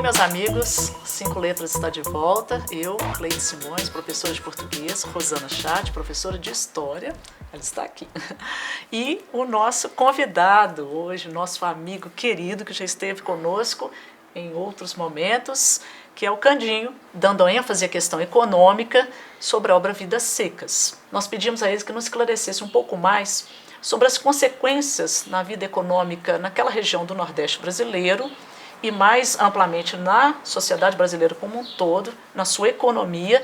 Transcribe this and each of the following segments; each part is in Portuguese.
meus amigos, Cinco Letras está de volta. Eu, Cleide Simões, professora de português, Rosana Chat, professora de história, ela está aqui. E o nosso convidado hoje, nosso amigo querido, que já esteve conosco em outros momentos, que é o Candinho, dando ênfase à questão econômica sobre a obra Vidas Secas. Nós pedimos a ele que nos esclarecesse um pouco mais sobre as consequências na vida econômica naquela região do Nordeste brasileiro e mais amplamente na sociedade brasileira como um todo, na sua economia,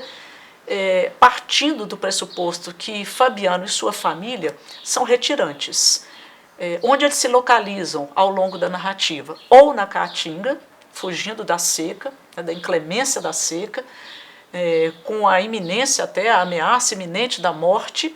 partindo do pressuposto que Fabiano e sua família são retirantes, onde eles se localizam ao longo da narrativa, ou na Caatinga, fugindo da seca, da inclemência da seca, com a iminência até a ameaça iminente da morte,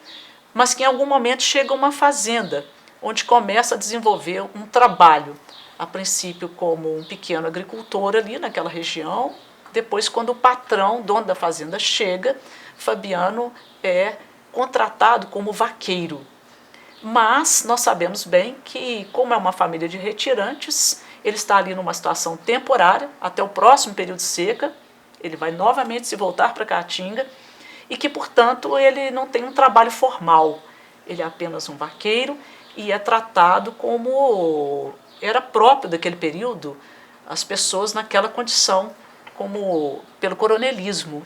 mas que em algum momento chega a uma fazenda, onde começa a desenvolver um trabalho, a princípio como um pequeno agricultor ali naquela região. Depois, quando o patrão, dono da fazenda, chega, Fabiano é contratado como vaqueiro. Mas nós sabemos bem que, como é uma família de retirantes, ele está ali numa situação temporária, até o próximo período de seca, ele vai novamente se voltar para Caatinga, e que, portanto, ele não tem um trabalho formal, ele é apenas um vaqueiro e é tratado como era próprio daquele período, as pessoas naquela condição, como pelo coronelismo.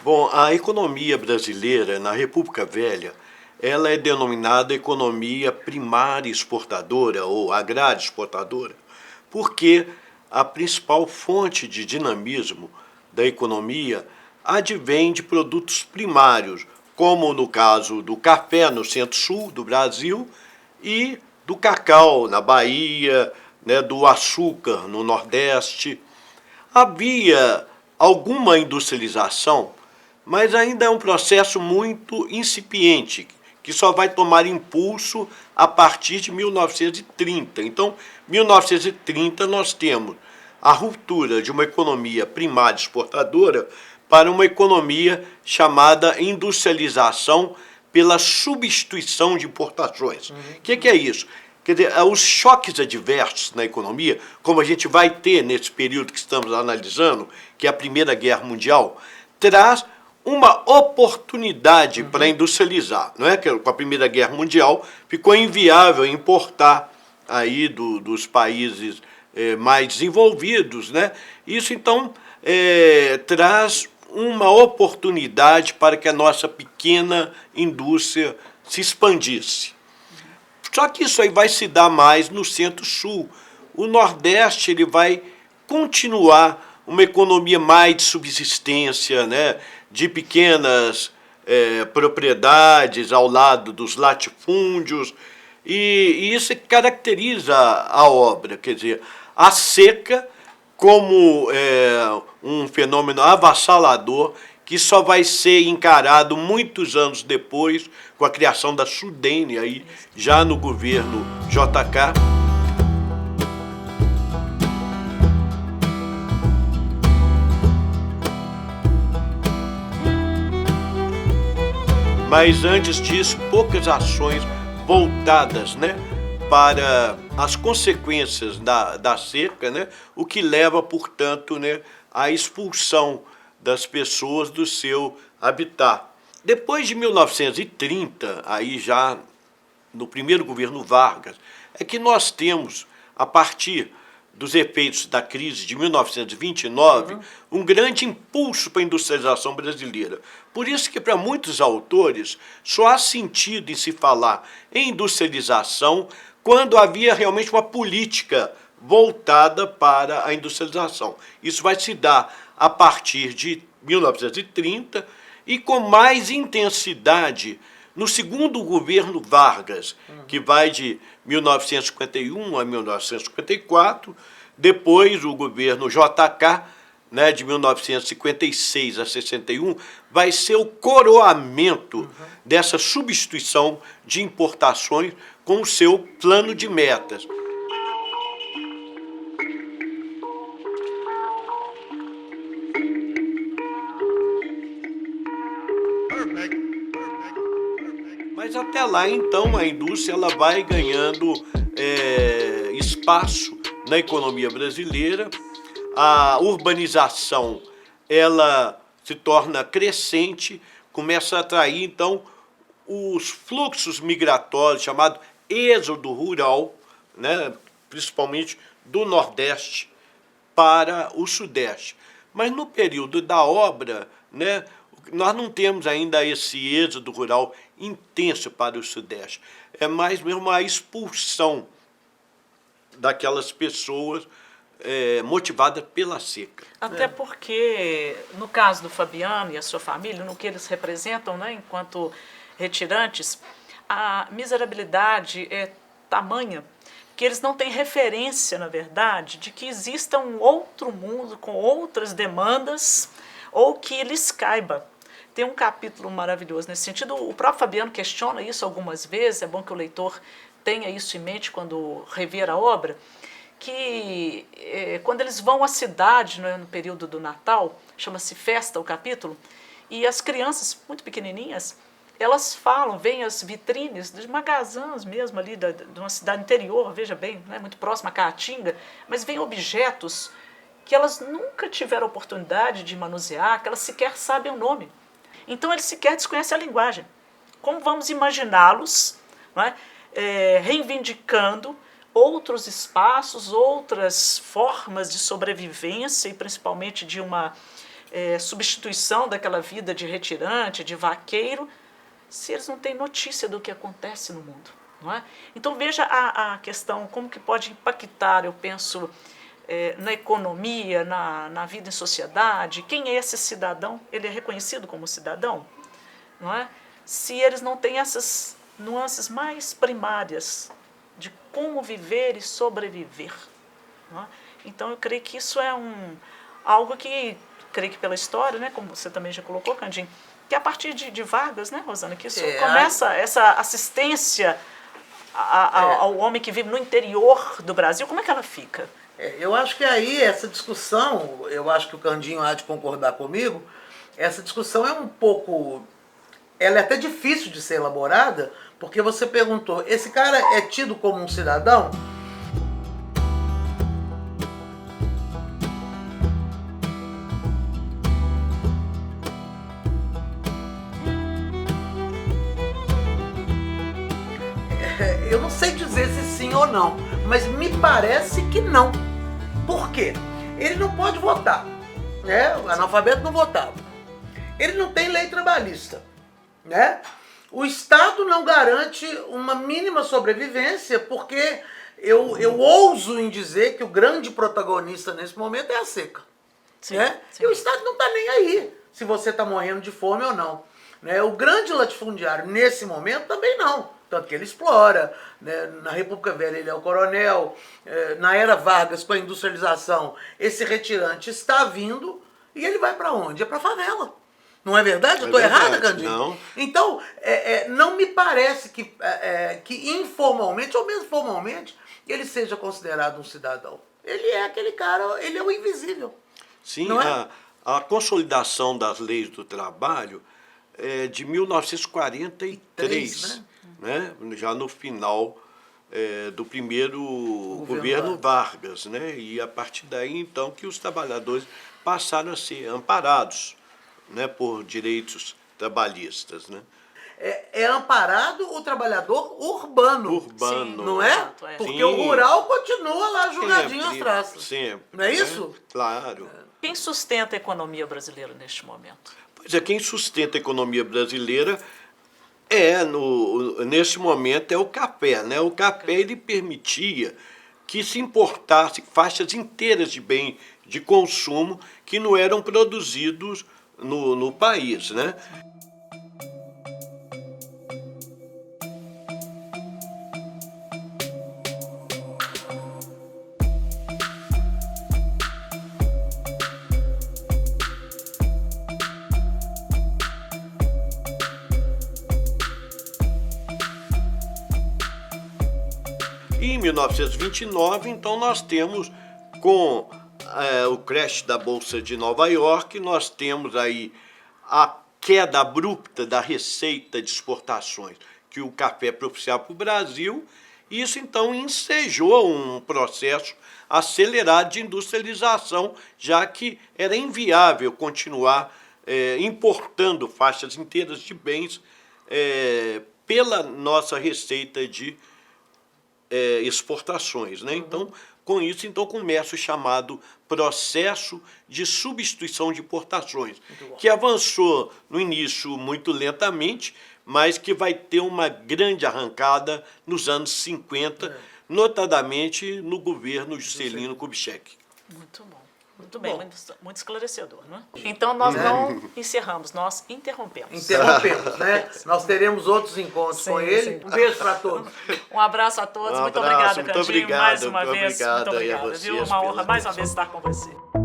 Bom, a economia brasileira na República Velha, ela é denominada economia primária exportadora ou agrária exportadora, porque a principal fonte de dinamismo da economia advém de produtos primários, como no caso do café no centro-sul do Brasil e do cacau na Bahia, do açúcar no Nordeste. Havia alguma industrialização, mas ainda é um processo muito incipiente, que só vai tomar impulso a partir de 1930. Então, 1930 nós temos a ruptura de uma economia primária exportadora para uma economia chamada industrialização pela substituição de importações. O que é isso? Quer dizer, os choques adversos na economia, como a gente vai ter nesse período que estamos analisando, que é a Primeira Guerra Mundial, traz uma oportunidade para industrializar. Não é que com a Primeira Guerra Mundial ficou inviável importar aí dos países mais desenvolvidos, né? Isso, então, traz uma oportunidade para que a nossa pequena indústria se expandisse. Só que isso aí vai se dar mais no Centro-Sul. O Nordeste ele vai continuar uma economia mais de subsistência, né, de pequenas propriedades ao lado dos latifúndios, e isso caracteriza a obra, quer dizer, a seca como um fenômeno avassalador que só vai ser encarado muitos anos depois com a criação da Sudene, aí, já no governo JK. Mas antes disso, poucas ações voltadas, né, para as consequências da seca, né, o que leva, portanto, né, à expulsão das pessoas do seu habitat. Depois de 1930, aí já no primeiro governo Vargas, é que nós temos, a partir dos efeitos da crise de 1929, um grande impulso para a industrialização brasileira. Por isso que, para muitos autores, só há sentido em se falar em industrialização quando havia realmente uma política voltada para a industrialização. Isso vai se dar a partir de 1930 e com mais intensidade no segundo governo Vargas, que vai de 1951 a 1954, depois o governo JK, né, de 1956 a 61, vai ser o coroamento dessa substituição de importações com o seu plano de metas. Mas até lá, então, a indústria ela vai ganhando espaço na economia brasileira a urbanização ela se torna crescente, começa a atrair, então, os fluxos migratórios, chamado êxodo rural, né, principalmente do Nordeste para o Sudeste. Mas no período da obra, né, nós não temos ainda esse êxodo rural intenso para o Sudeste. É mais mesmo a expulsão daquelas pessoas motivadas pela seca. Até porque, no caso do Fabiano e a sua família, no que eles representam, né, enquanto retirantes, a miserabilidade é tamanha que eles não têm referência, na verdade, de que exista um outro mundo com outras demandas ou que lhes caiba. Tem um capítulo maravilhoso nesse sentido. O próprio Fabiano questiona isso algumas vezes, é bom que o leitor tenha isso em mente quando rever a obra, que quando eles vão à cidade, né, no período do Natal, chama-se Festa o capítulo, e as crianças muito pequenininhas, elas falam, vêm as vitrines dos magazãs mesmo ali de uma cidade interior, veja bem, né, muito próxima a Caatinga, mas vêm objetos que elas nunca tiveram oportunidade de manusear, que elas sequer sabem o nome. Então eles sequer desconhecem a linguagem. Como vamos imaginá-los, não é, reivindicando outros espaços, outras formas de sobrevivência e principalmente de uma substituição daquela vida de retirante, de vaqueiro, se eles não têm notícia do que acontece no mundo, não é? Então veja a questão, como que pode impactar, eu penso, na economia, na vida em sociedade. Quem é esse cidadão? Ele é reconhecido como cidadão, não é? Se eles não têm essas nuances mais primárias de como viver e sobreviver, não é? Então eu creio que isso é algo que, creio que pela história, né, como você também já colocou, Candim, que é a partir de Vargas, né, Rosana, que isso começa, essa assistência ao homem que vive no interior do Brasil, como é que ela fica? Eu acho que aí essa discussão, eu acho que o Candinho há de concordar comigo, essa discussão é um pouco, ela é até difícil de ser elaborada, porque você perguntou, esse cara é tido como um cidadão? Eu não sei dizer se sim ou não, mas me parece que não. Por quê? Ele não pode votar, né? O analfabeto não votava. Ele não tem lei trabalhista, né? O Estado não garante uma mínima sobrevivência, porque eu ouso em dizer que o grande protagonista nesse momento é a seca. Sim, né? sim. E o Estado não está nem aí se você está morrendo de fome ou não. Né? O grande latifundiário, nesse momento, também não. Tanto que ele explora, né? Na República Velha ele é o coronel, na Era Vargas, com a industrialização, esse retirante está vindo e ele vai para onde? É para a favela. Não é verdade? Eu estou errada, Candinho? Não. Então, não me parece que informalmente, ou mesmo formalmente, ele seja considerado um cidadão. Ele é aquele cara, ele é o invisível. Sim, não é? a consolidação das leis do trabalho é de 1943, né? Já no final do primeiro governo Vargas, né? E a partir daí, então, que os trabalhadores passaram a ser amparados, né, por direitos trabalhistas, né? É amparado o trabalhador urbano. Urbano. Sim, Não é? exato, Porque Sim. o rural continua lá jogadinho às Sempre, traças. sempre, Não é né? isso? Claro. Quem sustenta a economia brasileira neste momento? Pois é, quem sustenta a economia brasileira nesse momento é o café, né? O café ele permitia que se importasse faixas inteiras de bem de consumo que não eram produzidos no país, né? E em 1929, então, nós temos, com o crash da Bolsa de Nova York, nós temos aí a queda abrupta da receita de exportações que o café propiciava para o Brasil Isso, então, ensejou um processo acelerado de industrialização, já que era inviável continuar importando faixas inteiras de bens pela nossa receita de exportações, né? Então, com isso, então, começa o chamado processo de substituição de importações, que avançou no início muito lentamente, mas que vai ter uma grande arrancada nos anos 50, notadamente no governo Juscelino Kubitschek. Muito bom. Muito bem, muito esclarecedor, não é? Então, nós não encerramos, nós interrompemos. Interrompemos, né? Nós teremos outros encontros com ele. Sim. Um beijo para todos. Um abraço a todos, Um muito abraço, obrigada, muito Candinho, obrigado, mais uma vez. obrigado Muito aí a obrigada, vocês viu? Uma honra pela mais uma atenção. vez estar com você.